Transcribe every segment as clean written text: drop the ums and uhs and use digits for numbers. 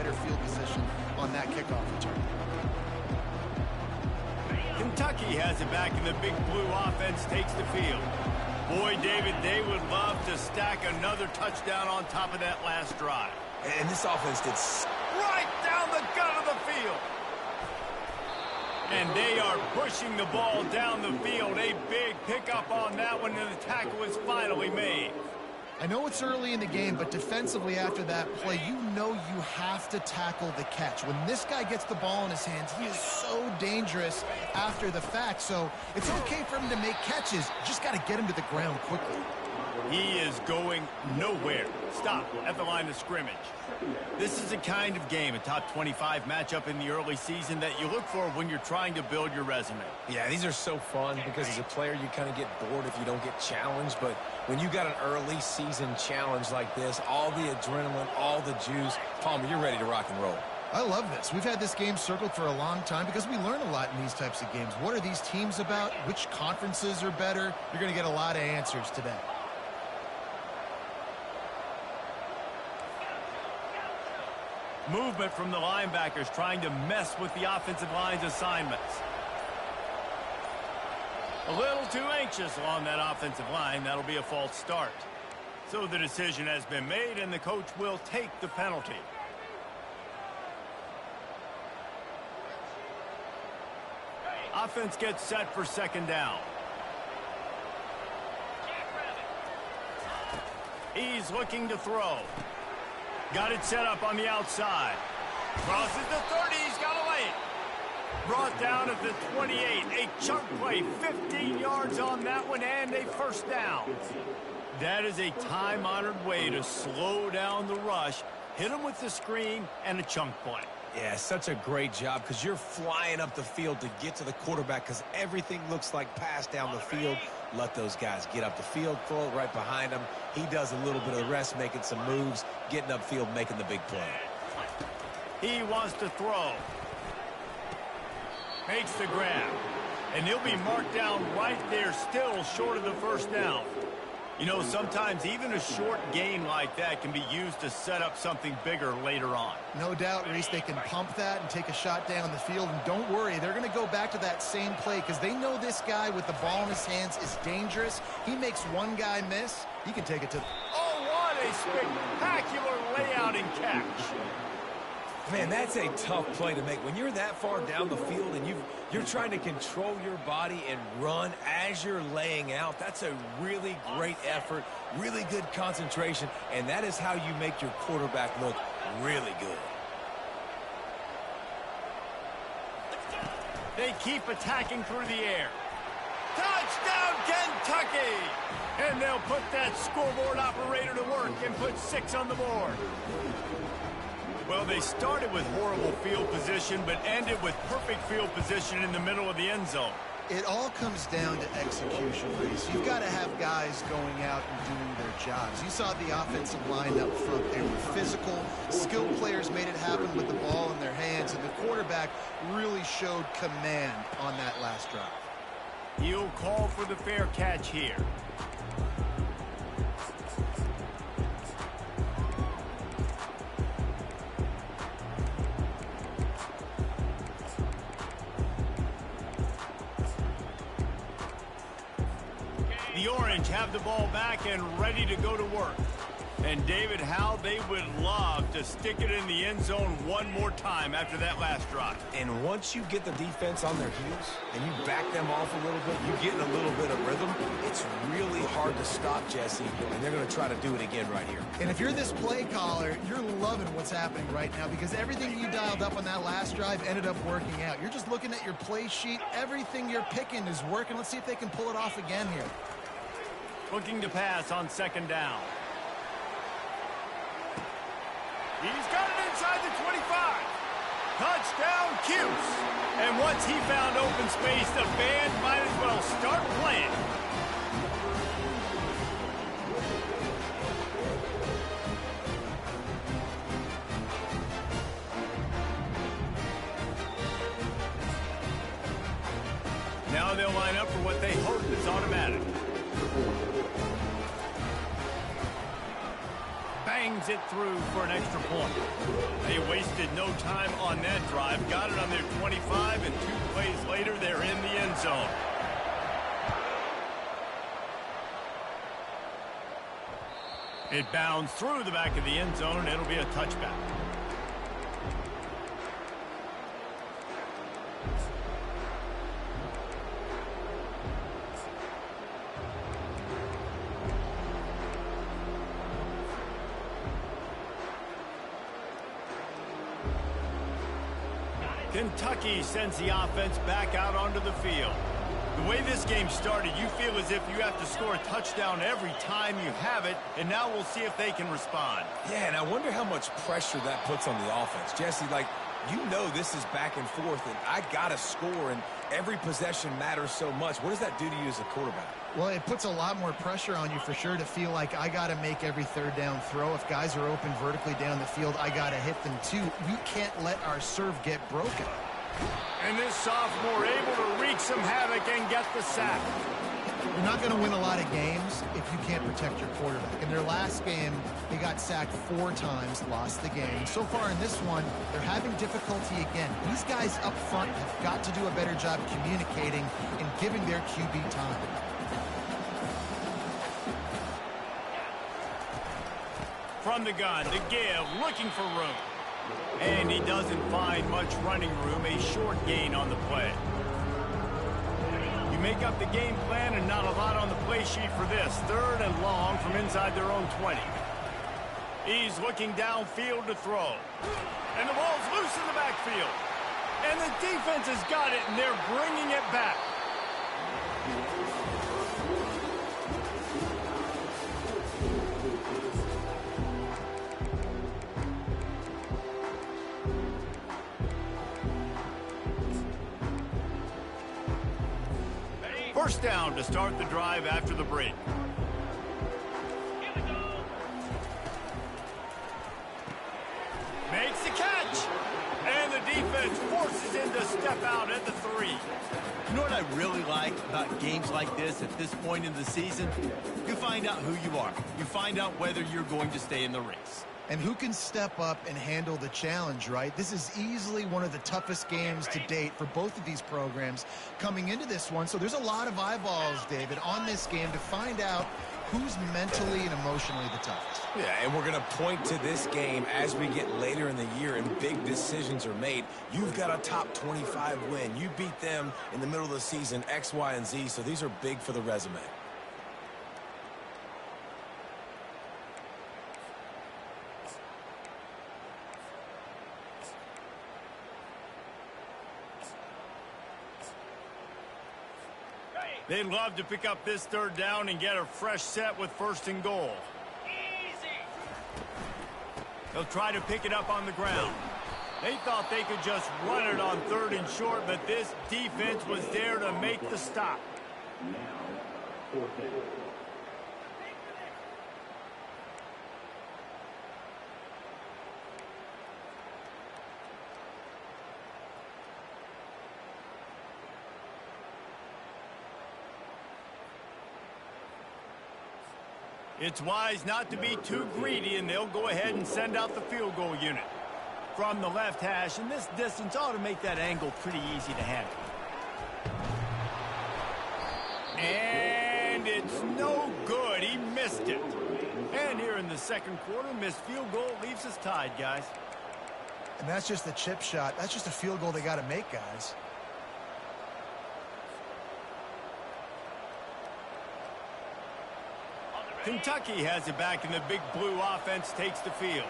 better field position on that kickoff return. Kentucky has it back, and the Big Blue offense takes the field. Boy, David, they would love to stack another touchdown on top of that last drive. And this offense did right down the gut of the field. And they are pushing the ball down the field. A big pickup on that one, and the tackle is finally made. I know it's early in the game, but defensively after that play, you know you have to tackle the catch. When this guy gets the ball in his hands, he is so dangerous after the fact. So it's okay for him to make catches. Just got to get him to the ground quickly. He is going nowhere. Stop at the line of scrimmage. This is a kind of game, a top 25 matchup in the early season that you look for when you're trying to build your resume. Yeah, these are so fun because as a player, you kind of get bored if you don't get challenged. But when you got an early season challenge like this, all the adrenaline, all the juice, Palmer, you're ready to rock and roll. I love this. We've had this game circled for a long time because we learn a lot in these types of games. What are these teams about? Which conferences are better? You're going to get a lot of answers today. Movement from the linebackers trying to mess with the offensive line's assignments. A little too anxious along that offensive line. That'll be a false start. So the decision has been made, and the coach will take the penalty. Offense gets set for second down. He's looking to throw. Got it set up on the outside. Crosses the 30. He's got a lane. Brought down at the 28. A chunk play. 15 yards on that one and a first down. That is a time-honored way to slow down the rush. Hit him with the screen and a chunk play. Yeah, such a great job because you're flying up the field to get to the quarterback because everything looks like pass down the field. Let those guys get up the field, throw it right behind him. He does a little bit of the rest, making some moves, getting upfield, making the big play. He wants to throw. Makes the grab. And he'll be marked down right there, still short of the first down. You know, sometimes even a short gain like that can be used to set up something bigger later on. No doubt, Reese, they can pump that and take a shot down the field. And don't worry, they're going to go back to that same play because they know this guy with the ball in his hands is dangerous. He makes one guy miss, he can take it to... Oh, what a spectacular layout and catch. Man, that's a tough play to make. When you're that far down the field and you're trying to control your body and run as you're laying out, that's a really great effort, really good concentration, and that is how you make your quarterback look really good. They keep attacking through the air. Touchdown, Kentucky! And they'll put that scoreboard operator to work and put 6 on the board. Well, they started with horrible field position, but ended with perfect field position in the middle of the end zone. It all comes down to execution, Reese. You've got to have guys going out and doing their jobs. You saw the offensive line up front. They were physical. Skilled players made it happen with the ball in their hands, and the quarterback really showed command on that last drive. He'll call for the fair catch here. The Orange have the ball back and ready to go to work. And David, how they would love to stick it in the end zone one more time after that last drive. And once you get the defense on their heels and you back them off a little bit, you get in a little bit of rhythm, it's really hard to stop, Jesse, and they're going to try to do it again right here. And if you're this play caller, you're loving what's happening right now because everything you dialed up on that last drive ended up working out. You're just looking at your play sheet. Everything you're picking is working. Let's see if they can pull it off again here. Looking to pass on second down. He's got it inside the 25. Touchdown, Cuse. And once he found open space, the band might as well start playing. Now they'll line up for what they hope is automatic. bangs it through for an extra point. They wasted no time on that drive. Got it on their 25, and 2 plays later, they're in the end zone. It bounds through the back of the end zone, and it'll be a touchback. Kentucky sends the offense back out onto the field. The way this game started, you feel as if you have to score a touchdown every time you have it, and now we'll see if they can respond. Yeah, and I wonder how much pressure that puts on the offense. Jesse, like, you know this is back and forth, and I got to score, and every possession matters so much. What does that do to you as a quarterback? Well, it puts a lot more pressure on you for sure to feel like I got to make every third down throw. If guys are open vertically down the field, I got to hit them too. We can't let our serve get broken. And this sophomore able to wreak some havoc and get the sack. You're not going to win a lot of games if you can't protect your quarterback. In their last game, they got sacked 4 times, lost the game. So far in this one, they're having difficulty again. These guys up front have got to do a better job communicating and giving their QB time. From the gun, to give, looking for room. And he doesn't find much running room, a short gain on the play. You make up the game plan and not a lot on the play sheet for this. 3rd and long from inside their own 20. He's looking downfield to throw. And the ball's loose in the backfield. And the defense has got it, and they're bringing it back. First down to start the drive after the break. Makes the catch. And the defense forces him to step out at the 3. You know what I really like about games like this at this point in the season? You find out who you are. You find out whether you're going to stay in the race. And who can step up and handle the challenge, right? This is easily one of the toughest games to date for both of these programs coming into this one. So there's a lot of eyeballs, David, on this game to find out who's mentally and emotionally the toughest. Yeah, and we're going to point to this game as we get later in the year and big decisions are made. You've got a top 25 win. You beat them in the middle of the season, X, Y, and Z, so these are big for the resume. They'd love to pick up this 3rd down and get a fresh set with 1st and goal. They'll try to pick it up on the ground. They thought they could just run it on 3rd and short, but this defense was there to make the stop. It's wise not to be too greedy, and they'll go ahead and send out the field goal unit. From the left hash, and this distance ought to make that angle pretty easy to handle. And it's no good. He missed it. And here in the 2nd quarter, missed field goal leaves us tied, guys. And that's just the chip shot. That's just a field goal they got to make, guys. Kentucky has it back, and the big blue offense takes the field.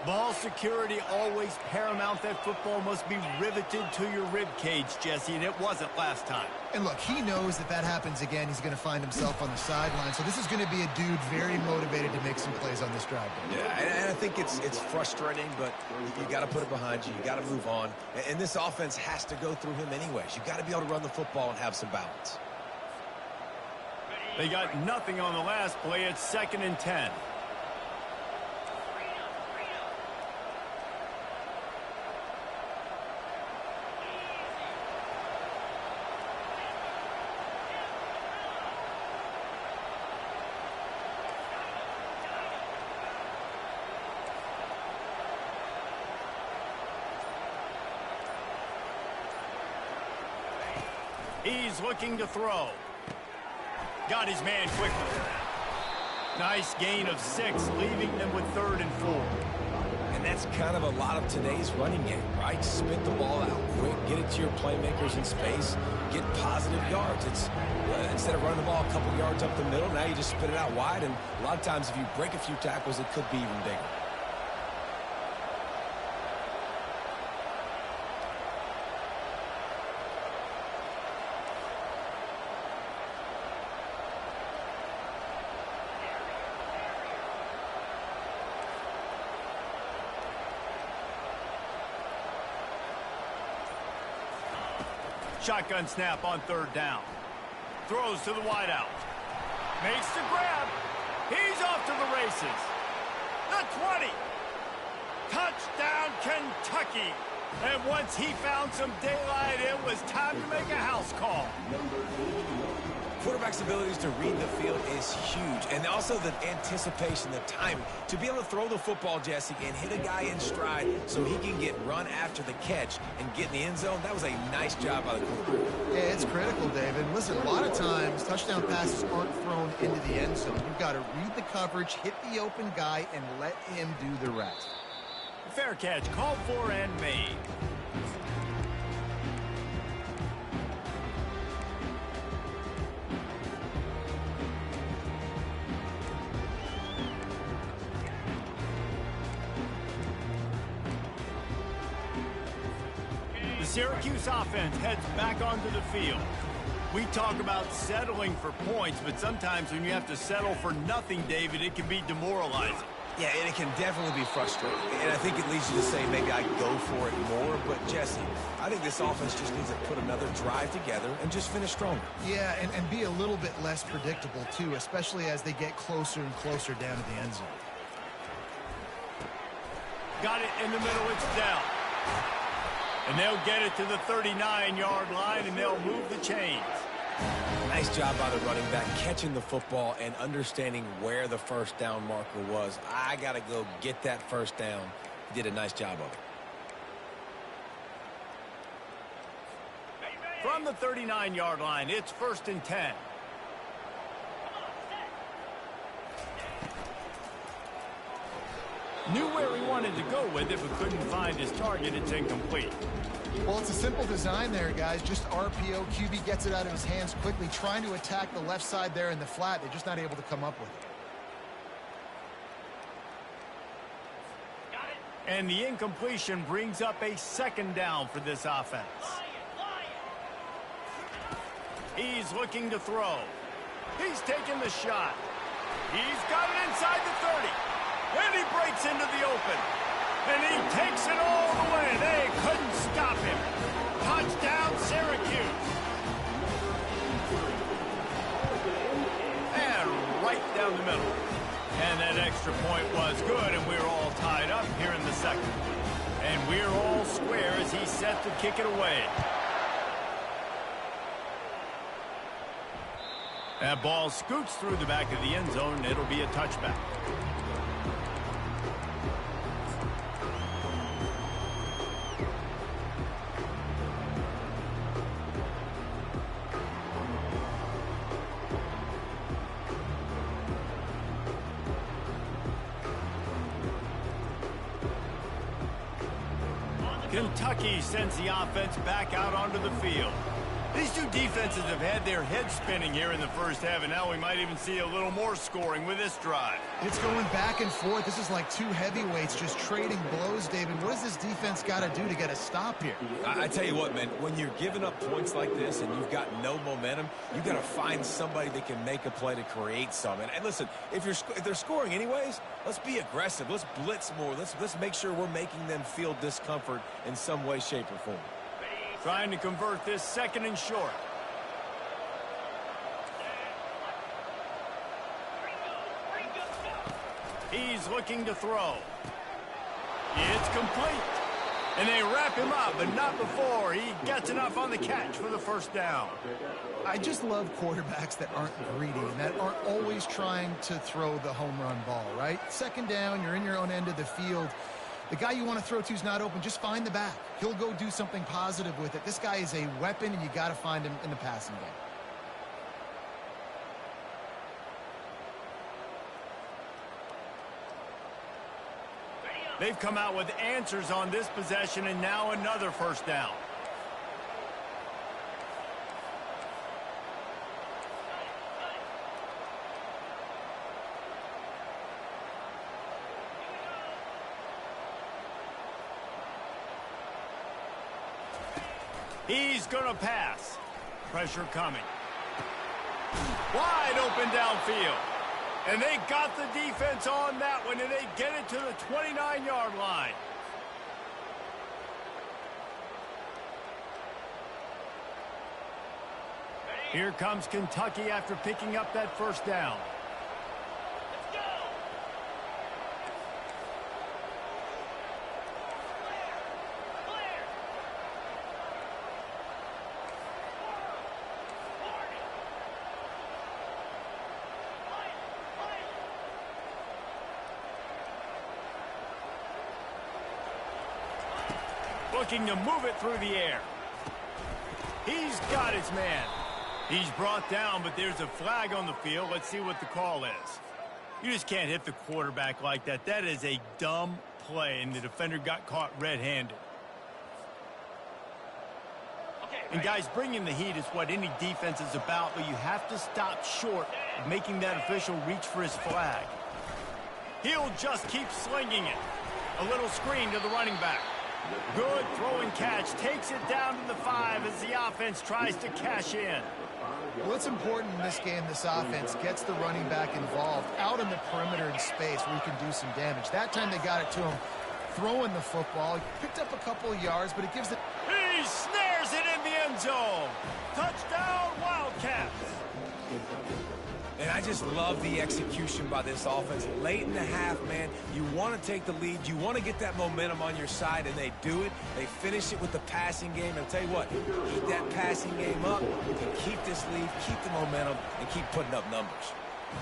Ball security always paramount. That football must be riveted to your rib cage, Jesse, and it wasn't last time. And look, he knows that that happens again, he's going to find himself on the sideline. So this is going to be a dude very motivated to make some plays on this drive. Yeah, and I think it's frustrating, but you got to put it behind you. You got to move on. And this offense has to go through him anyways. You got to be able to run the football and have some balance. They got nothing on the last play. It's 2nd and 10. He's looking to throw. Got his man quickly. Nice gain of 6, leaving them with 3rd and 4. And that's kind of a lot of today's running game, right? Spit the ball out quick, get it to your playmakers in space, get positive yards. It's instead of running the ball a couple yards up the middle, now you just spit it out wide, and a lot of times if you break a few tackles, it could be even bigger. Shotgun snap on 3rd down. Throws to the wideout. Makes the grab. He's off to the races. The 20. Touchdown, Kentucky. And once he found some daylight, it was time to make a house call. Quarterback's abilities to read the field is huge, and also the anticipation, the timing. To be able to throw the football, Jesse, and hit a guy in stride so he can get run after the catch and get in the end zone, that was a nice job by the quarterback. Yeah, it's critical, David. Listen, a lot of times touchdown passes aren't thrown into the end zone. You've got to read the coverage, hit the open guy, and let him do the rest. Fair catch, called for and made. The Syracuse offense heads back onto the field. We talk about settling for points, but sometimes when you have to settle for nothing, David, it can be demoralizing. Yeah, and it can definitely be frustrating. And I think it leads you to say maybe I go for it more. But, Jesse, I think this offense just needs to put another drive together and just finish stronger. Yeah, and be a little bit less predictable, too, especially as they get closer and closer down to the end zone. Got it in the middle, it's down. And they'll get it to the 39-yard line, and they'll move the chains. Nice job by the running back catching the football and understanding where the first down marker was. I got to go get that first down. He did a nice job of it. From the 39-yard line, it's 1st and 10. Knew where he wanted to go with it, but couldn't find his target. It's incomplete. Well, it's a simple design there, guys. Just RPO. QB gets it out of his hands quickly, trying to attack the left side there in the flat. They're just not able to come up with it. And the incompletion brings up a 2nd down for this offense. He's looking to throw. He's taking the shot. He's got it inside the 30. And he breaks into the open. And he takes it all the way. They couldn't stop him. Touchdown, Syracuse. And right down the middle. And that extra point was good, and we're all tied up here in the 2nd. And we're all square as he's set to kick it away. That ball scoots through the back of the end zone. It'll be a touchback. Kentucky sends the offense back out onto the field. These two defenses have had their heads spinning here in the first half, and now we might even see a little more scoring with this drive. It's going back and forth. This is like two heavyweights just trading blows, David. What does this defense got to do to get a stop here? I tell you what, man, when you're giving up points like this and you've got no momentum, you've got to find somebody that can make a play to create some. And listen, if they're scoring anyways, let's be aggressive. Let's blitz more. Let's make sure we're making them feel discomfort in some way, shape, or form. Trying to convert this 2nd and short. He's looking to throw. It's complete. And they wrap him up, but not before he gets enough on the catch for the 1st down. I just love quarterbacks that aren't greedy and that aren't always trying to throw the home run ball, right? 2nd down, you're in your own end of the field. The guy you want to throw to is not open. Just find the back. He'll go do something positive with it. This guy is a weapon, and you got to find him in the passing game. They've come out with answers on this possession, and now another first down. He's going to pass. Pressure coming. Wide open downfield. And they got the defense on that one, and they get it to the 29-yard line. Here comes Kentucky after picking up that first down. Looking to move it through the air. He's got his man. He's brought down, but there's a flag on the field. Let's see what the call is. You just can't hit the quarterback like that. That is a dumb play, and the defender got caught red-handed. And guys, bringing the heat is what any defense is about, but you have to stop short of making that official reach for his flag. He'll just keep slinging it. A little screen to the running back. Good throw and catch. Takes it down to the 5 as the offense tries to cash in. Well, it's important in this game, this offense gets the running back involved out in the perimeter in space where he can do some damage. That time they got it to him throwing the football. He picked up a couple of yards, but it gives it... He snares it in the end zone. Touchdown, Wildcats. And I just love the execution by this offense. Late in the half, man, you want to take the lead. You want to get that momentum on your side, and they do it. They finish it with the passing game. I'll tell you what, keep that passing game up. You can keep this lead, keep the momentum, and keep putting up numbers.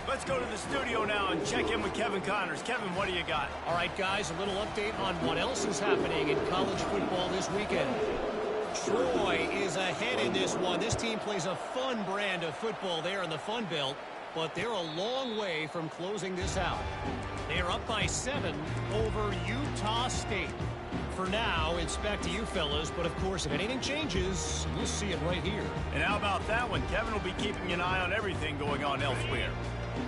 Let's go to the studio now and check in with Kevin Connors. Kevin, what do you got? All right, guys, a little update on what else is happening in college football this weekend. Troy is ahead in this one. This team plays a fun brand of football there in the Fun Belt, but they're a long way from closing this out. They're up by 7 over Utah State. For now, it's back to you fellas, but of course, if anything changes, we'll see it right here. And how about that one? Kevin will be keeping an eye on everything going on elsewhere.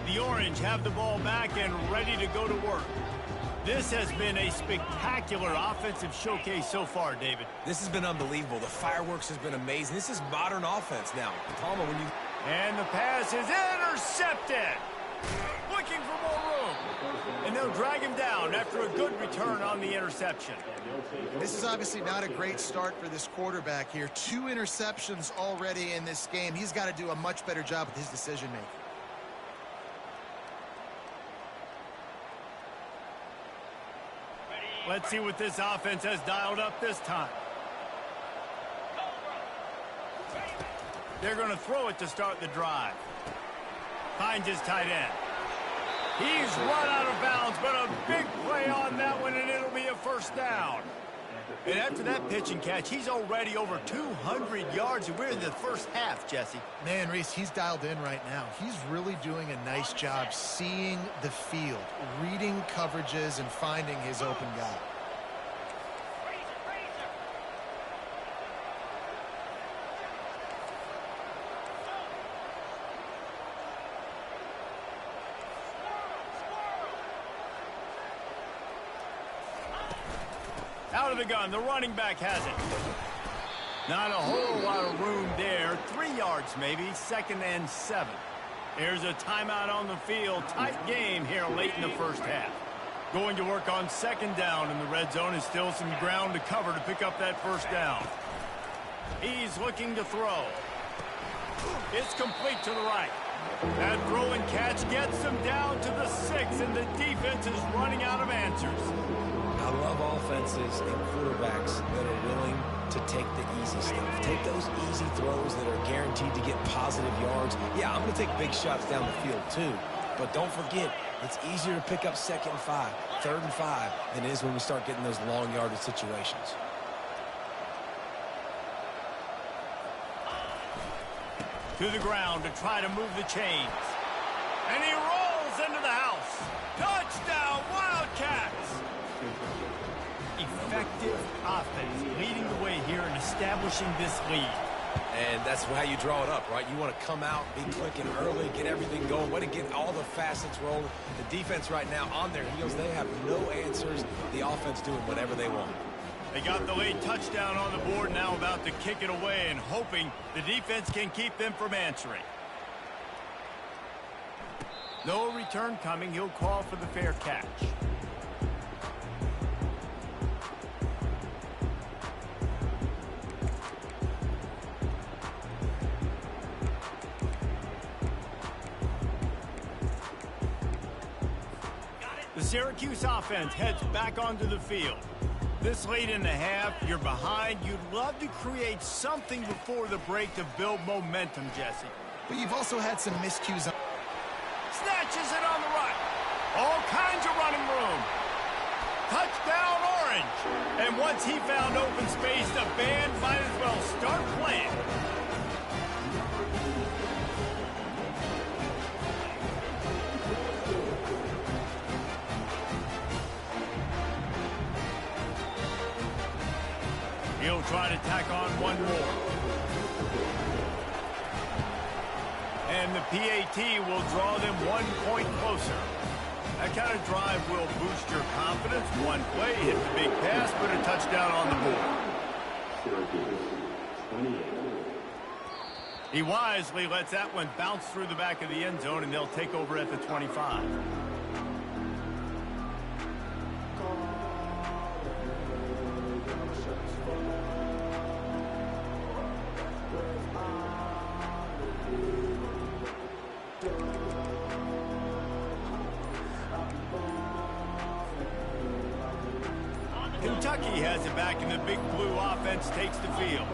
The Orange have the ball back and ready to go to work. This has been a spectacular offensive showcase so far, David. This has been unbelievable. The fireworks has been amazing. This is modern offense now. Palmer, when you... And the pass is intercepted. Looking for more room. And they'll drag him down after a good return on the interception. This is obviously not a great start for this quarterback here. 2 interceptions already in this game. He's got to do a much better job with his decision-making. Let's see what this offense has dialed up this time. They're going to throw it to start the drive. Finds his tight end. He's run out of bounds, but a big play on that one, and it'll be a first down. And after that pitch and catch, he's already over 200 yards, and we're in the first half, Jesse. Man, Reese, he's dialed in right now. He's really doing a nice job seeing the field, reading coverages, and finding his open guy. Out of the gun, the running back has it. Not a whole lot of room there. 3 yards maybe, 2nd and 7. There's a timeout on the field. Tight game here late in the first half. Going to work on 2nd down in the red zone. Is still some ground to cover to pick up that first down. He's looking to throw. It's complete to the right. That throw and catch gets him down to the 6, and the defense is running out of answers. I love offenses and quarterbacks that are willing to take the easy stuff. Take those easy throws that are guaranteed to get positive yards. Yeah, I'm going to take big shots down the field too. But don't forget, it's easier to pick up 2nd and 5. 3rd and 5 than it is when we start getting those long yardage situations. To the ground to try to move the chains. And he rolls into the house. Touchdown, Wildcats! Effective offense leading the way here and establishing this lead. And that's how you draw it up, right? You want to come out, be clicking early, get everything going, want to get all the facets rolling. The defense right now on their heels, they have no answers. The offense doing whatever they want. They got the late touchdown on the board, now about to kick it away and hoping the defense can keep them from answering. No return coming. He'll call for the fair catch. The Syracuse offense heads back onto the field. This late in the half, you're behind. You'd love to create something before the break to build momentum, Jesse. But you've also had some miscues. Snatches it on the right. All kinds of running room. Touchdown, Orange. And once he found open space, the band might as well start playing. He'll try to tack on one more. And the PAT will draw them 1 point closer. That kind of drive will boost your confidence. One play, hit the big pass, put a touchdown on the board. He wisely lets that one bounce through the back of the end zone, and they'll take over at the 25. Kentucky has it back, and the big blue offense takes the field.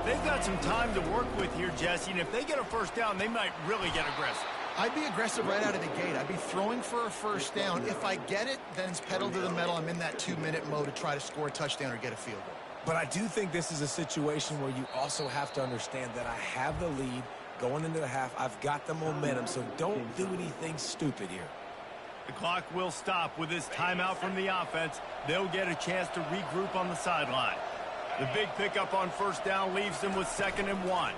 They've got some time to work with here, Jesse, and if they get a first down, they might really get aggressive. I'd be aggressive right out of the gate. I'd be throwing for a first down. If I get it, then it's pedal to the metal. I'm in that 2-minute mode to try to score a touchdown or get a field goal. But I do think this is a situation where you also have to understand that I have the lead going into the half. I've got the momentum, so don't do anything stupid here. The clock will stop with this timeout from the offense. They'll get a chance to regroup on the sideline. The big pickup on first down leaves them with 2nd and 1.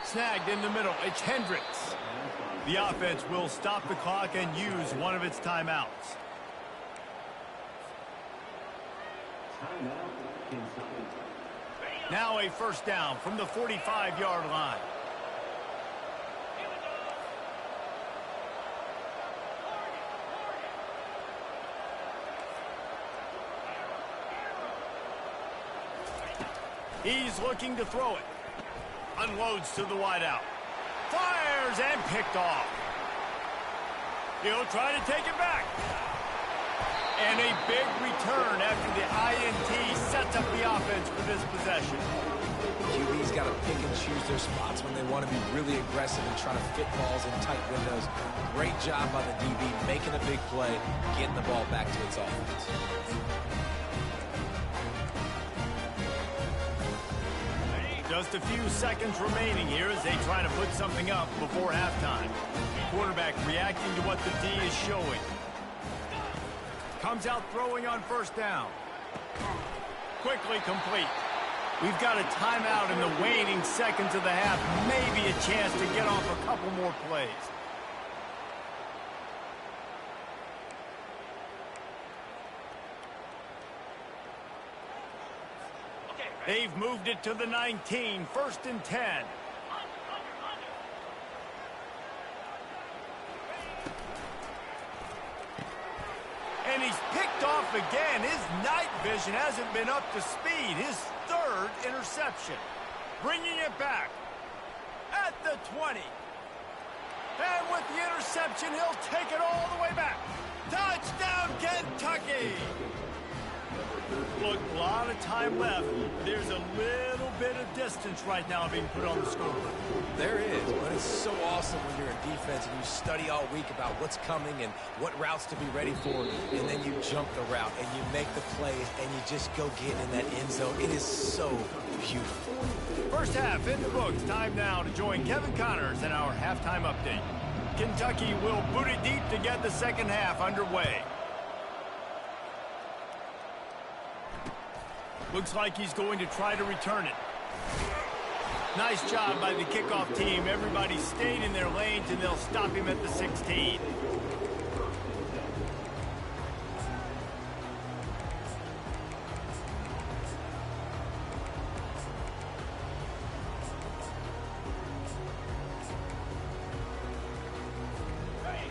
Snagged in the middle. It's Hendricks. The offense will stop the clock and use one of its timeouts. Now a first down from the 45-yard line. He's looking to throw it. Unloads to the wideout. Fires and picked off. He'll try to take it back. And a big return after the INT sets up the offense for this possession. QB's got to pick and choose their spots when they want to be really aggressive and try to fit balls in tight windows. Great job by the DB making a big play, getting the ball back to its offense. Just a few seconds remaining here as they try to put something up before halftime. Quarterback reacting to what the D is showing. Comes out throwing on first down. Quickly complete. We've got a timeout in the waning seconds of the half. Maybe a chance to get off a couple more plays. They've moved it to the 19, 1st and 10. And he's picked off again. His night vision hasn't been up to speed. His 3rd interception. Bringing it back at the 20. And with the interception, he'll take it all the way back. Touchdown, Kentucky! look, a lot of time left. There's a little bit of distance right now being put on the scoreboard. There is, but it's so awesome when you're in defense and you study all week about what's coming and what routes to be ready for, and then you jump the route and you make the plays and you just go get in that end zone. It is so beautiful. First half in the books. Time now to join Kevin Connors in our halftime update. Kentucky will boot it deep to get the second half underway. Looks like he's going to try to return it. Nice job by the kickoff team. Everybody stayed in their lanes, and they'll stop him at the 16.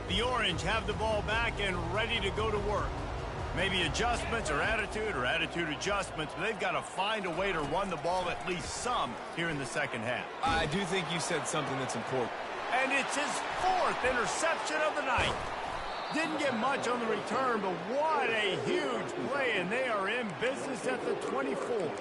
The Orange have the ball back and ready to go to work. Maybe adjustments or attitude adjustments, but they've got to find a way to run the ball at least some here in the second half. I do think you said something that's important. And it's his 4th interception of the night. Didn't get much on the return, but what a huge play, and they are in business at the 24.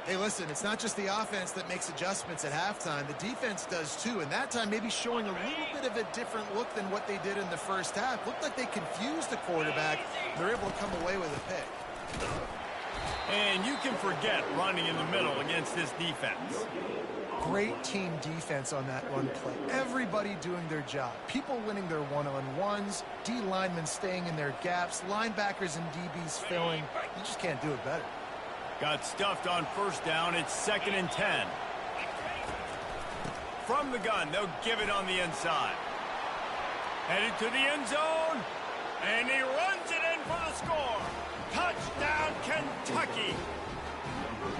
Hey, listen, it's not just the offense that makes adjustments at halftime. The defense does too, and that time maybe showing a little bit of a different look than what they did in the first half. Looked like they confused the quarterback. They're able to come away with a pick. And you can forget running in the middle against this defense. Great team defense on that run play. Everybody doing their job. People winning their one-on-ones, D linemen staying in their gaps, linebackers and DBs filling. You just can't do it better. Got stuffed on first down. It's 2nd and 10. From the gun, they'll give it on the inside. Headed to the end zone. And he runs it in for the score. Touchdown, Kentucky.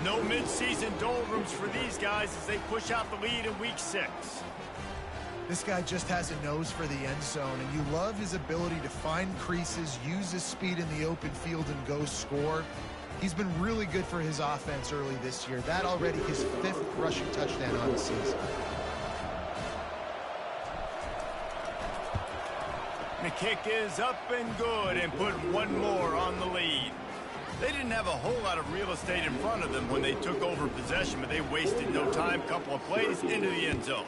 No midseason doldrums for these guys as they push out the lead in week 6. This guy just has a nose for the end zone, and you love his ability to find creases, use his speed in the open field, and go score. He's been really good for his offense early this year. That already his 5th rushing touchdown on the season. The kick is up and good and put one more on the lead. They didn't have a whole lot of real estate in front of them when they took over possession, but they wasted no time. Couple of plays into the end zone.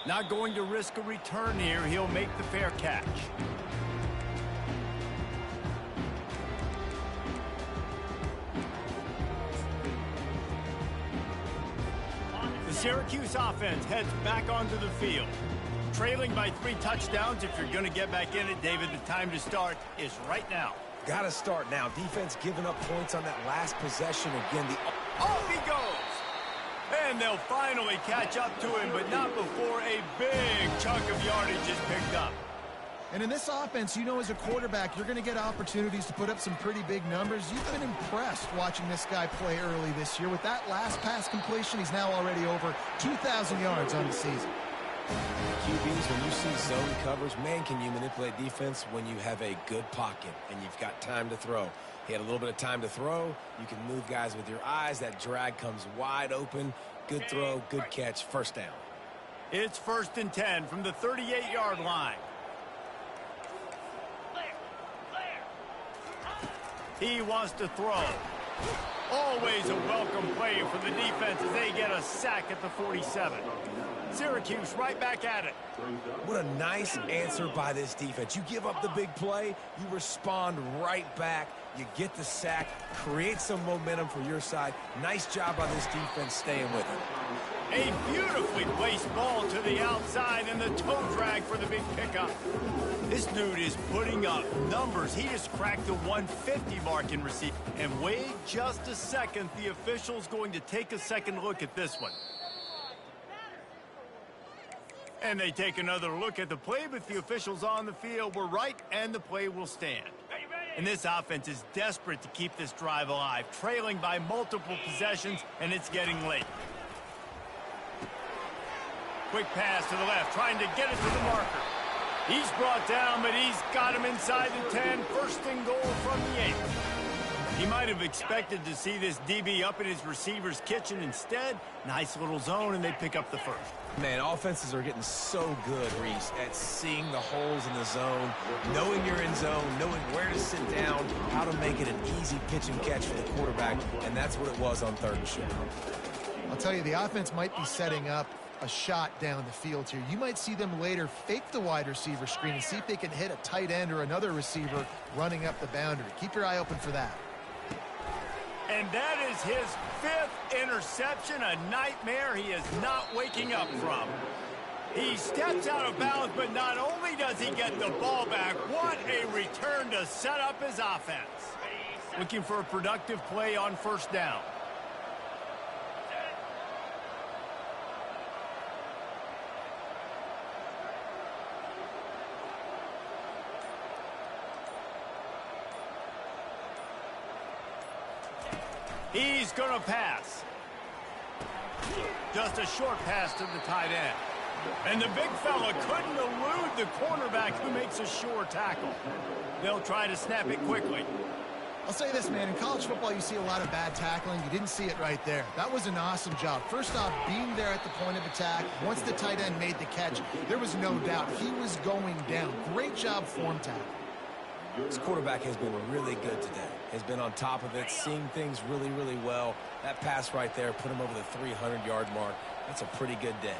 Not going to risk a return here. He'll make the fair catch. The Syracuse offense heads back onto the field. Trailing by 3 touchdowns. If you're going to get back in it, David, the time to start is right now. Got to start now. Defense giving up points on that last possession. Again, off he goes. And they'll finally catch up to him, but not before a big chunk of yardage is picked up. And in this offense, you know as a quarterback, you're going to get opportunities to put up some pretty big numbers. You've been impressed watching this guy play early this year. With that last pass completion, he's now already over 2,000 yards on the season. QBs, when you see zone coverage, man, can you manipulate defense when you have a good pocket and you've got time to throw. He had a little bit of time to throw. You can move guys with your eyes. That drag comes wide open. Good throw, good catch, first down. It's 1st and 10 from the 38-yard line. He wants to throw. Always a welcome play for the defense as they get a sack at the 47. Syracuse right back at it. What a nice answer by this defense. You give up the big play, you respond right back, you get the sack, create some momentum for your side. Nice job by this defense staying with it. A beautifully placed ball to the outside and the toe drag for the big pickup. This dude is putting up numbers. He just cracked the 150 mark in receipt. And wait just a second, the official's going to take a second look at this one. And they take another look at the play, but the officials on the field were right, and the play will stand. And this offense is desperate to keep this drive alive, trailing by multiple possessions, and it's getting late. Quick pass to the left, trying to get it to the marker. He's brought down, but he's got him inside the 10. 1st and goal from the 8. He might have expected to see this DB up in his receiver's kitchen. Instead, nice little zone, and they pick up the first. Man, offenses are getting so good, Reese, at seeing the holes in the zone, knowing you're in zone, knowing where to sit down, how to make it an easy pitch and catch for the quarterback, and that's what it was on 3rd and short. I'll tell you, the offense might be setting up a shot down the field here. You might see them later fake the wide receiver screen and see if they can hit a tight end or another receiver running up the boundary. Keep your eye open for that. And that is his 5th interception, a nightmare he is not waking up from. He steps out of bounds, but not only does he get the ball back, what a return to set up his offense. Looking for a productive play on 1st down. He's going to pass. Just a short pass to the tight end. And the big fella couldn't elude the cornerback who makes a sure tackle. They'll try to snap it quickly. I'll say this, man. In college football, you see a lot of bad tackling. You didn't see it right there. That was an awesome job. First off, being there at the point of attack. Once the tight end made the catch, there was no doubt he was going down. Great job form tackle. This quarterback has been really good today. Has been on top of it, seeing things really, really well. That pass right there put him over the 300-yard mark. That's a pretty good day.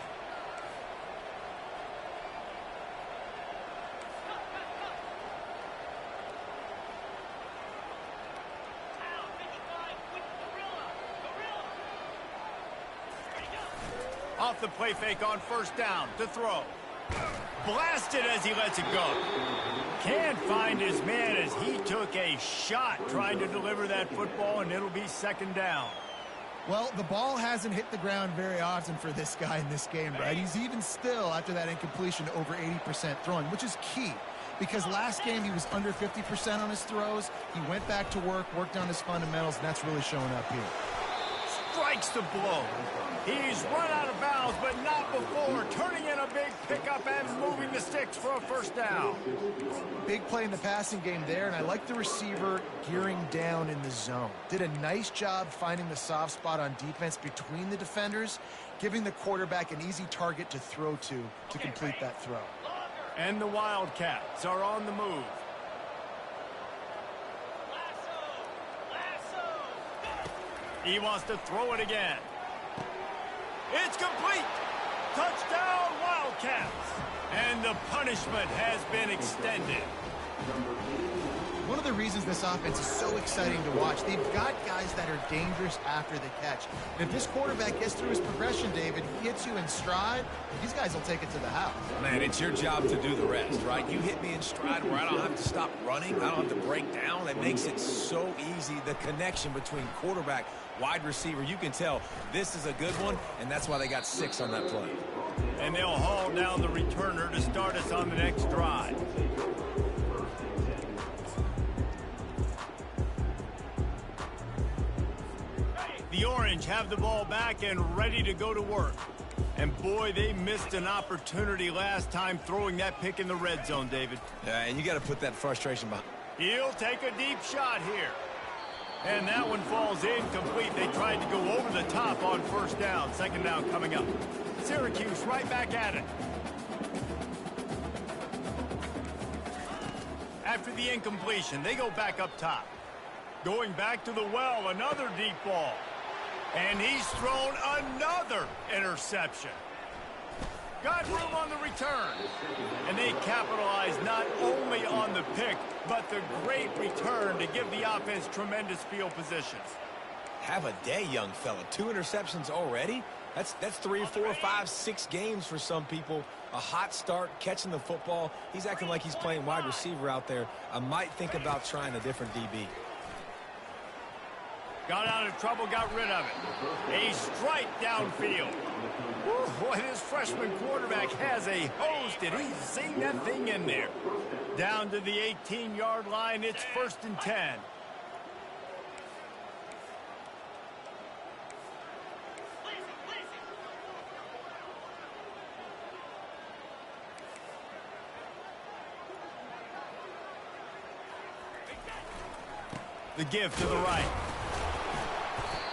Off the play fake on 1st down to throw. Blasted as he lets it go. Can't find his man as he took a shot trying to deliver that football, and it'll be 2nd down. Well, the ball hasn't hit the ground very often for this guy in this game, right? He's even still, after that incompletion, over 80% throwing, which is key. Because last game he was under 50% on his throws. He went back to work, worked on his fundamentals, and that's really showing up here. Strikes the blow. He's run out of bounds, but not before turning in a big pickup and moving the sticks for a 1st down. Big play in the passing game there, and I like the receiver gearing down in the zone. Did a nice job finding the soft spot on defense between the defenders, giving the quarterback an easy target to throw to complete that throw. And the Wildcats are on the move. He wants to throw it again. It's complete. Touchdown, Wildcats. And the punishment has been extended. One of the reasons this offense is so exciting to watch, they've got guys that are dangerous after the catch. And if this quarterback gets through his progression, David, he hits you in stride, these guys will take it to the house. Man, it's your job to do the rest, right? You hit me in stride where I don't have to stop running. I don't have to break down. It makes it so easy. The connection between quarterback, wide receiver, you can tell this is a good one, and that's why they got 6 on that play. And they'll haul down the returner to start us on the next drive. The Orange have the ball back and ready to go to work. And boy, they missed an opportunity last time throwing that pick in the red zone, David. Yeah, and you got to put that frustration behind. He'll take a deep shot here. And that one falls incomplete. They tried to go over the top on 1st down. 2nd down coming up. Syracuse right back at it. After the incompletion, they go back up top. Going back to the well, another deep ball. And he's thrown another interception. Got room on the return. And they capitalize not only on the pick, but the great return to give the offense tremendous field position. Have a day, young fella. 2 interceptions already? That's 3, 4, 5, 6 games for some people. A hot start, catching the football. He's acting like he's playing wide receiver out there. I might think about trying a different DB. Got out of trouble, got rid of it. A strike downfield. Woo, boy, this freshman quarterback has a hose. Did he sing that thing in there? Down to the 18-yard line, it's 1st and 10. The give to the right.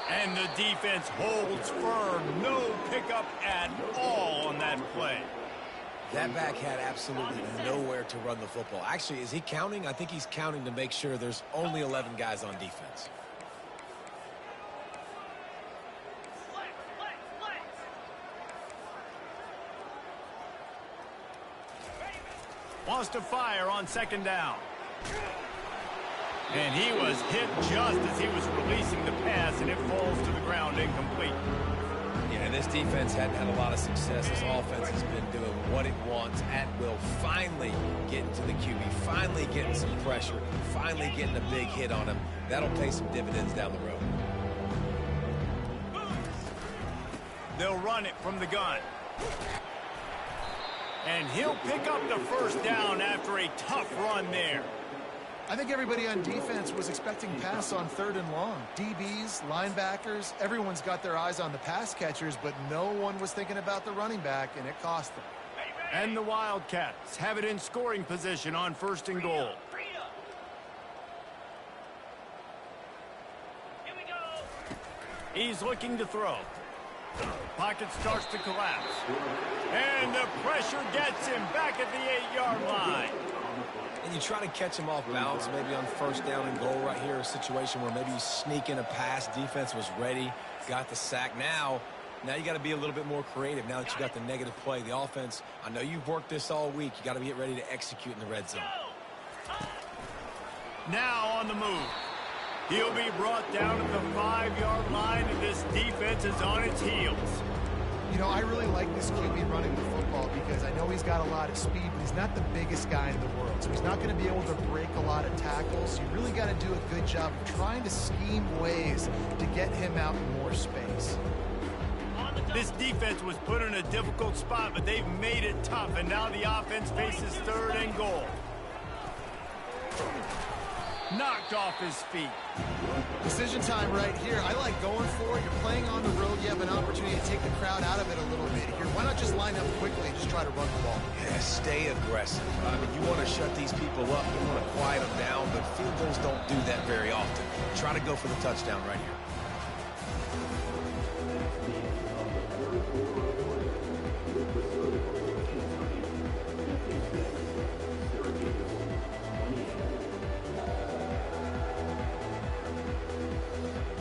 And the defense holds firm. No pickup at all on that play. That back had absolutely nowhere to run the football. Actually, is he counting? I think he's counting to make sure there's only 11 guys on defense. Wants to fire on second down. And he was hit just as he was releasing the pass, and it falls to the ground incomplete. Yeah, this defense hadn't had a lot of success. This offense has been doing what it wants at will. Finally getting to the QB, finally getting some pressure, finally getting a big hit on him. That'll pay some dividends down the road. They'll run it from the gun. And he'll pick up the first down after a tough run there. I think everybody on defense was expecting pass on 3rd and long. DBs, linebackers, everyone's got their eyes on the pass catchers, but no one was thinking about the running back, and it cost them. And the Wildcats have it in scoring position on 1st and goal. He's looking to throw. Pocket starts to collapse. And the pressure gets him back at the 8-yard line. And you try to catch him off balance, maybe on 1st down and goal right here, a situation where maybe you sneak in a pass. Defense was ready, got the sack. Now you got to be a little bit more creative now that you got the negative play. The offense, I know you've worked this all week. You got to get ready to execute in the red zone. Now on the move. He'll be brought down at the 5-yard line, and this defense is on its heels. You know, I really like this QB running the football because I know he's got a lot of speed, but he's not the biggest guy in the world. So he's not going to be able to break a lot of tackles. You really got to do a good job of trying to scheme ways to get him out in more space. This defense was put in a difficult spot, but they've made it tough, and now the offense faces 3rd and goal. Knocked off his feet. Decision time right here. I like going for it. You're playing on the road. You have an opportunity to take the crowd out of it a little bit here. Why not just line up quickly and just try to run the ball? Yeah, stay aggressive. I mean, you want to shut these people up. You want to quiet them down, but field goals don't do that very often. Try to go for the touchdown right here.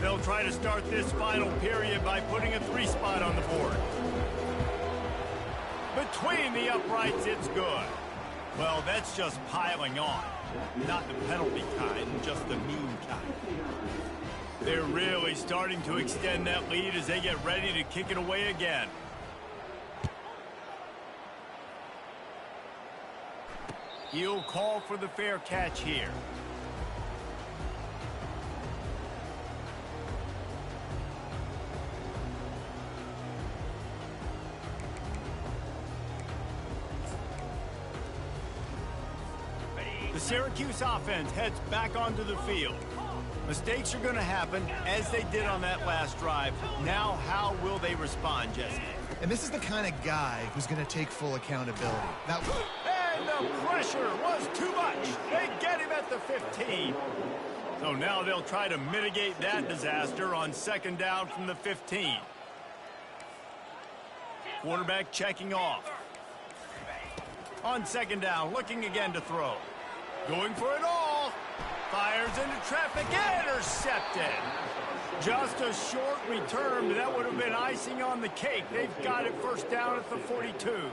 They'll try to start this final period by putting a 3 spot on the board. Between the uprights, it's good. Well, that's just piling on. Not the penalty kind, just the mean kind. They're really starting to extend that lead as they get ready to kick it away again. He'll call for the fair catch here. The Syracuse offense heads back onto the field. Mistakes are going to happen, as they did on that last drive. Now, how will they respond, Jesse? And this is the kind of guy who's going to take full accountability. Now, and the pressure was too much. They get him at the 15. So now they'll try to mitigate that disaster on 2nd down from the 15. Quarterback checking off. On 2nd down, looking again to throw. Going for it all. Fires into traffic. Intercepted. Just a short return, but that would have been icing on the cake. They've got it 1st down at the 42.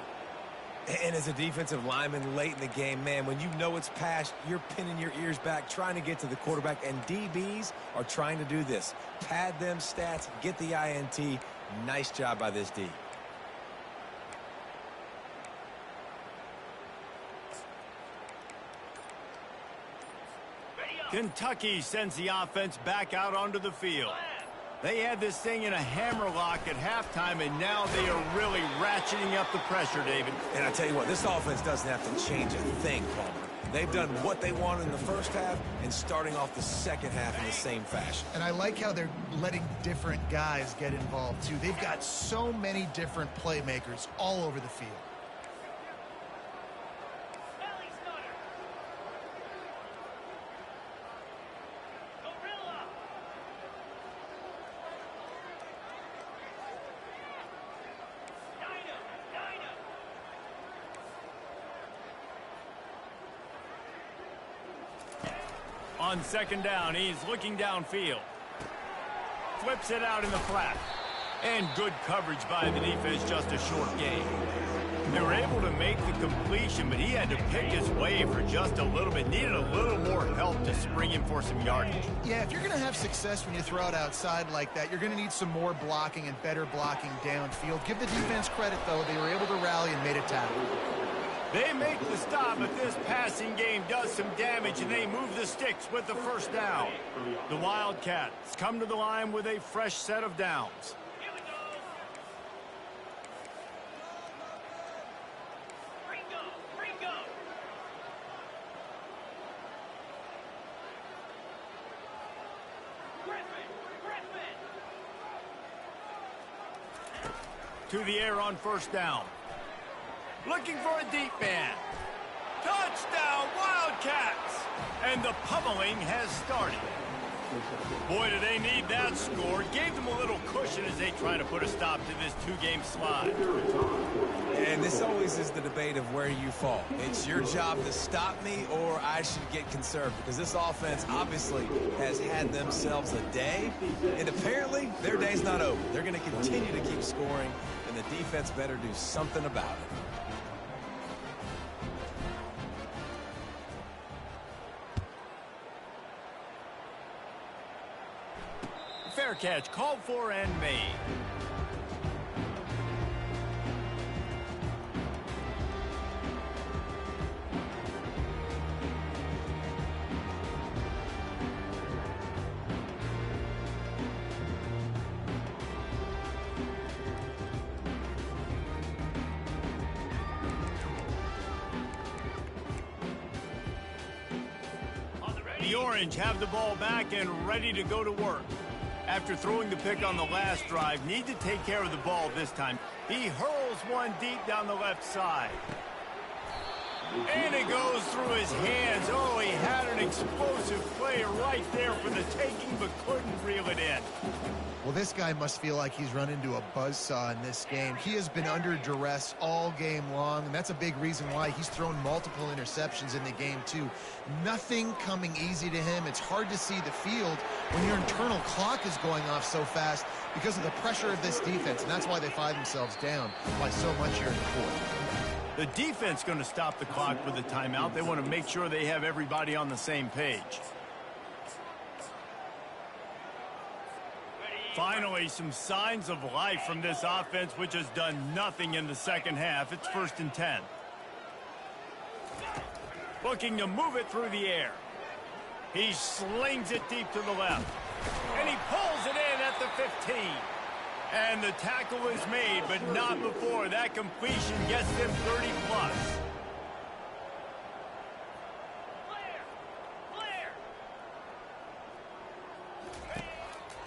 And as a defensive lineman late in the game, man, when you know it's past, you're pinning your ears back, trying to get to the quarterback, and DBs are trying to do this. Pad them stats, get the INT. Nice job by this D. Kentucky sends the offense back out onto the field. They had this thing in a hammerlock at halftime, and now they are really ratcheting up the pressure, David. And I tell you what, this offense doesn't have to change a thing, Palmer. They've done what they wanted in the first half and starting off the second half in the same fashion. and I like how they're letting different guys get involved, too. They've got so many different playmakers all over the field. On second down, he's looking downfield. Flips it out in the flat. And good coverage by the defense, just a short gain. They were able to make the completion, but he had to pick his way for just a little bit. Needed a little more help to spring him for some yardage. Yeah, if you're going to have success when you throw it outside like that, you're going to need some more blocking and better blocking downfield. Give the defense credit, though. They were able to rally and made a tackle. They make the stop, but this passing game does some damage, and they move the sticks with the first down. The Wildcats come to the line with a fresh set of downs. To the air on first down. Looking for a deep man. Touchdown, Wildcats! And the pummeling has started. Boy, do they need that score. Gave them a little cushion as they try to put a stop to this two-game slide. And this always is the debate of where you fall. It's your job to stop me, or I should get conserved, because this offense obviously has had themselves a day, and apparently their day's not over. They're going to continue to keep scoring, and the defense better do something about it. Fair catch, called for and made. The Orange have the ball back and ready to go to work. After throwing the pick on the last drive, need to take care of the ball this time. He hurls one deep down the left side. And it goes through his hands. Oh, he had an explosive play right there for the taking, but couldn't reel it in. Well, this guy must feel like he's run into a buzzsaw in this game. He has been under duress all game long, and that's a big reason why he's thrown multiple interceptions in the game, too. Nothing coming easy to him. It's hard to see the field when your internal clock is going off so fast because of the pressure of this defense, and that's why they find themselves down by so much here in the fourth. The defense going to stop the clock with a timeout. They want to make sure they have everybody on the same page. Finally, some signs of life from this offense, which has done nothing in the second half. It's 1st and 10. Looking to move it through the air. He slings it deep to the left. And he pulls it in at the 15. And the tackle is made, but not before. That completion gets them 30+.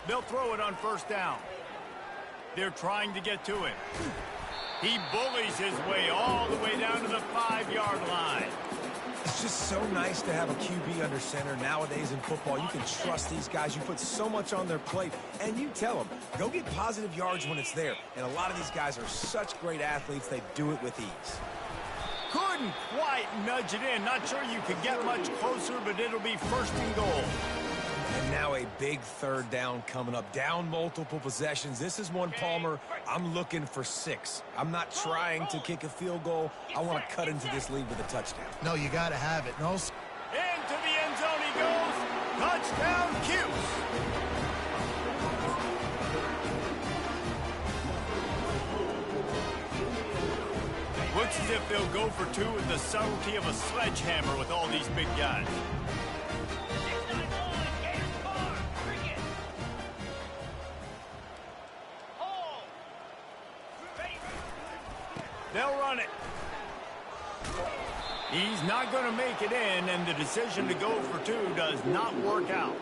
They'll throw it on first down. They're trying to get to him. He bullies his way all the way down to the 5-yard line. It's just so nice to have a QB under center. Nowadays in football, you can trust these guys. You put so much on their plate, and you tell them, go get positive yards when it's there. And a lot of these guys are such great athletes, they do it with ease. Couldn't quite nudge it in. Not sure you could get much closer, but it'll be 1st and goal. And now a big third down coming up. Down multiple possessions. This is one, Palmer, I'm looking for 6. I'm not trying to kick a field goal. I want to cut into this lead with a touchdown. No, you got to have it. No. Into the end zone he goes. Touchdown, Cuse. Looks as if they'll go for 2 with the subtlety of a sledgehammer with all these big guys. They'll run it. He's not going to make it in, and the decision to go for 2 does not work out.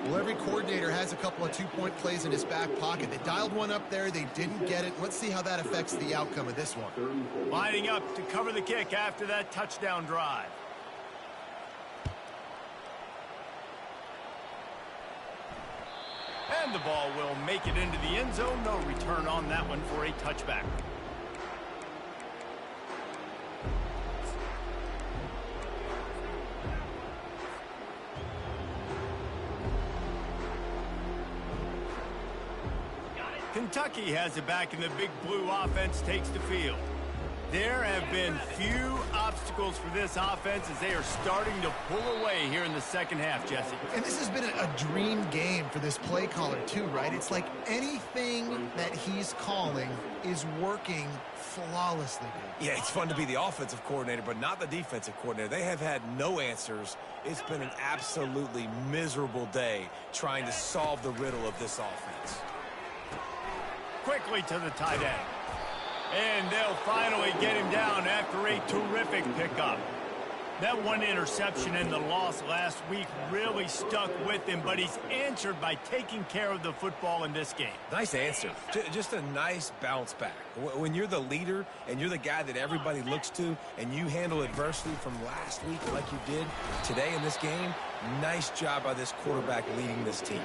Well, every coordinator has a couple of two-point plays in his back pocket. They dialed one up there. They didn't get it. Let's see how that affects the outcome of this one. Lining up to cover the kick after that touchdown drive. And the ball will make it into the end zone. No return on that one for a touchback. Kentucky has it back, and the Big Blue offense takes the field. There have been few obstacles for this offense as they are starting to pull away here in the second half, Jesse. And this has been a dream game for this play caller too, right? It's like anything that he's calling is working flawlessly. Yeah, it's fun to be the offensive coordinator, but not the defensive coordinator. They have had no answers. It's been an absolutely miserable day trying to solve the riddle of this offense. Quickly to the tight end. And they'll finally get him down after a terrific pickup. That one interception and the loss last week really stuck with him, but he's answered by taking care of the football in this game. Nice answer. Just a nice bounce back. When you're the leader and you're the guy that everybody looks to and you handle adversity from last week like you did today in this game, nice job by this quarterback leading this team.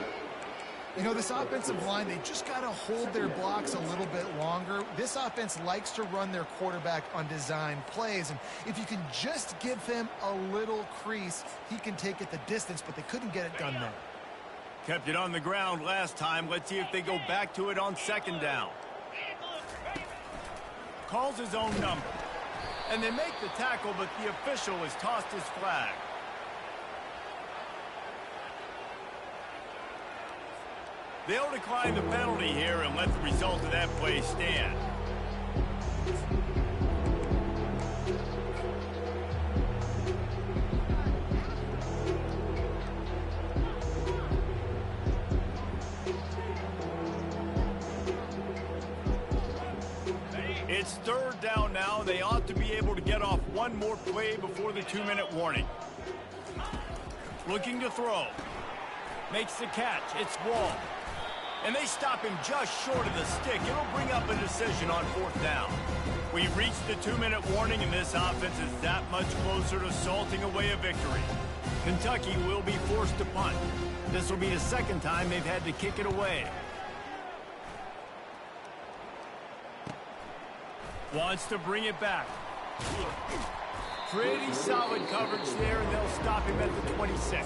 You know, this offensive line, they just got to hold their blocks a little bit longer. This offense likes to run their quarterback on design plays, and if you can just give him a little crease, he can take it the distance, but they couldn't get it done there. Kept it on the ground last time. Let's see if they go back to it on second down. Calls his own number. And they make the tackle, but the official has tossed his flag. They'll decline the penalty here and let the result of that play stand. It's third down now. They ought to be able to get off one more play before the 2-minute warning. Looking to throw. Makes the catch. It's Wall. And they stop him just short of the stick. It'll bring up a decision on fourth down. We've reached the 2-minute warning, and this offense is that much closer to salting away a victory. Kentucky will be forced to punt. This will be the second time they've had to kick it away. Wants to bring it back. Pretty solid coverage there, and they'll stop him at the 26.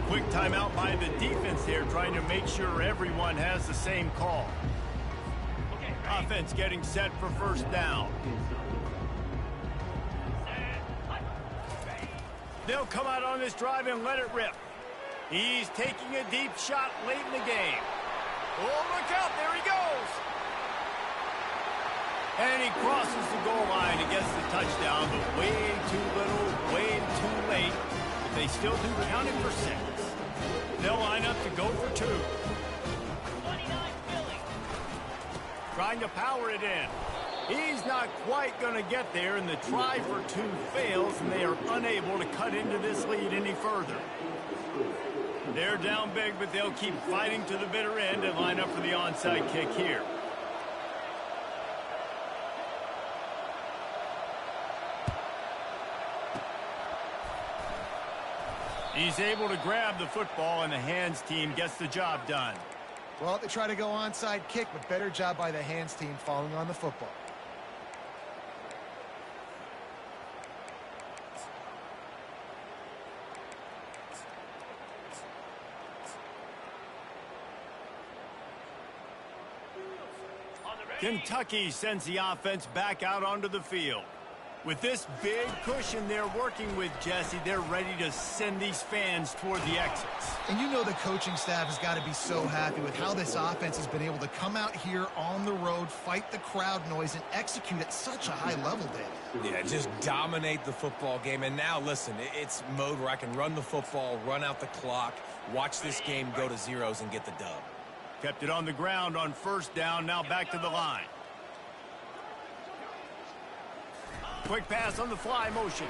Quick timeout by the defense there, trying to make sure everyone has the same call. Offense getting set for first down. They'll come out on this drive and let it rip. He's taking a deep shot late in the game. Oh, look out, there he goes. And he crosses the goal line and gets the touchdown, but way too little, way too late. But they still do count it for 6. They'll line up to go for 2. Trying to power it in. He's not quite going to get there, and the try for 2 fails, and they are unable to cut into this lead any further. They're down big, but they'll keep fighting to the bitter end and line up for the onside kick here. He's able to grab the football, and the hands team gets the job done. Well, they try to go onside kick, but better job by the hands team falling on the football. Kentucky sends the offense back out onto the field. With this big cushion they're working with, Jesse, they're ready to send these fans toward the exits. And you know the coaching staff has got to be so happy with how this offense has been able to come out here on the road, fight the crowd noise, and execute at such a high level, Dave. Yeah, just dominate the football game. And now, listen, it's mode where I can run the football, run out the clock, watch this game go to zeros and get the dub. Kept it on the ground on first down, now back to the line. Quick pass on the fly motion.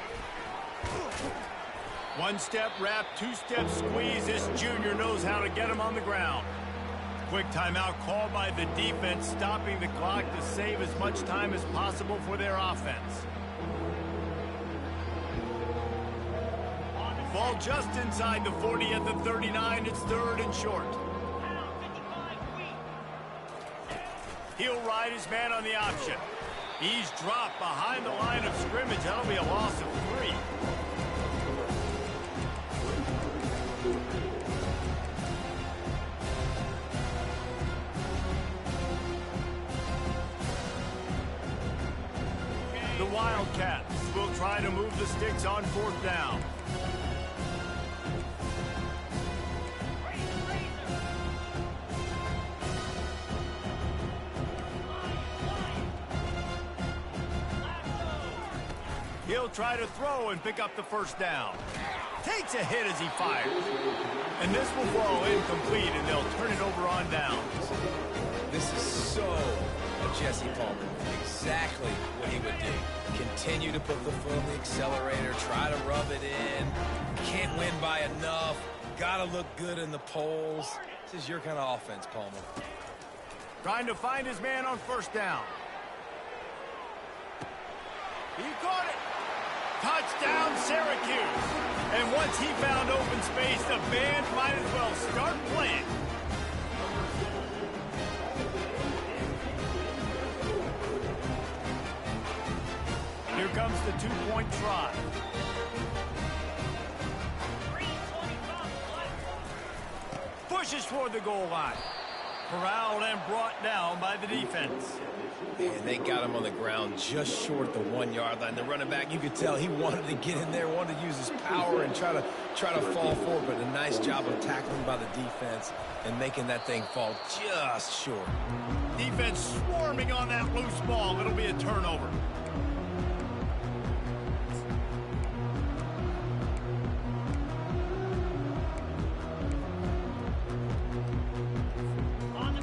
1-step wrap, 2-step squeeze. This junior knows how to get him on the ground. Quick timeout called by the defense, stopping the clock to save as much time as possible for their offense. Ball just inside the 40 at the 39. It's third and short. He'll ride his man on the option. He's dropped behind the line of scrimmage. That'll be a loss of 3. to move the sticks on 4th down. He'll try to throw and pick up the 1st down. Takes a hit as he fires. And this will fall incomplete, and they'll turn it over on downs. This is so a Jesse Palmer. Exactly what he would do. Continue to put the foot on the accelerator, try to rub it in. Can't win by enough. Gotta look good in the polls. This is your kind of offense, Palmer. Trying to find his man on 1st down. He caught it. Touchdown, Syracuse. And once he found open space, the band might as well start playing. Here comes the 2-point try. Pushes toward the goal line. Corralled and brought down by the defense. And they got him on the ground just short the 1-yard line. The running back, you could tell he wanted to get in there, wanted to use his power and try to fall forward, but a nice job of tackling by the defense and making that thing fall just short. Defense swarming on that loose ball. It'll be a turnover.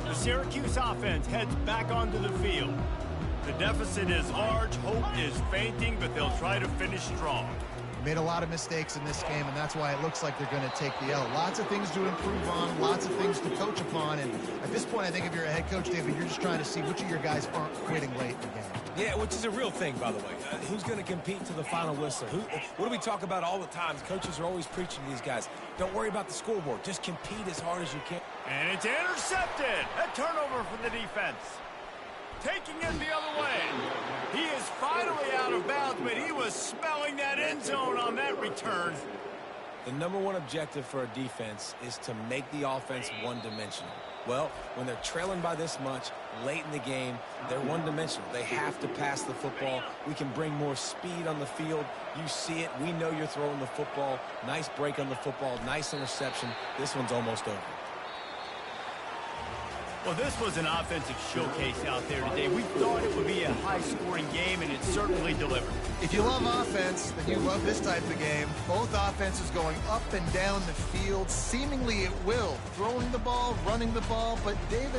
The Syracuse offense heads back onto the field. The deficit is large, hope is fainting, but they'll try to finish strong. Made a lot of mistakes in this game, and that's why it looks like they're going to take the L. Lots of things to improve on, lots of things to coach upon, and at this point, I think if you're a head coach, David, you're just trying to see which of your guys aren't quitting late in the game. Yeah, which is a real thing, by the way. Who's going to compete to the final whistle? What do we talk about all the time? Coaches are always preaching to these guys. Don't worry about the scoreboard. Just compete as hard as you can. And it's intercepted. A turnover for the defense. Taking it the other way. He is finally out of bounds, but he was smelling that end zone on that return. The #1 objective for a defense is to make the offense one-dimensional. Well, when they're trailing by this much, late in the game, they're one-dimensional. They have to pass the football. We can bring more speed on the field. You see it. We know you're throwing the football. Nice break on the football. Nice interception. This one's almost over. Well, this was an offensive showcase out there today. We thought it would be a high-scoring game, and it certainly delivered. If you love offense, then you love this type of game. Both offenses going up and down the field, seemingly at will, throwing the ball, running the ball, but David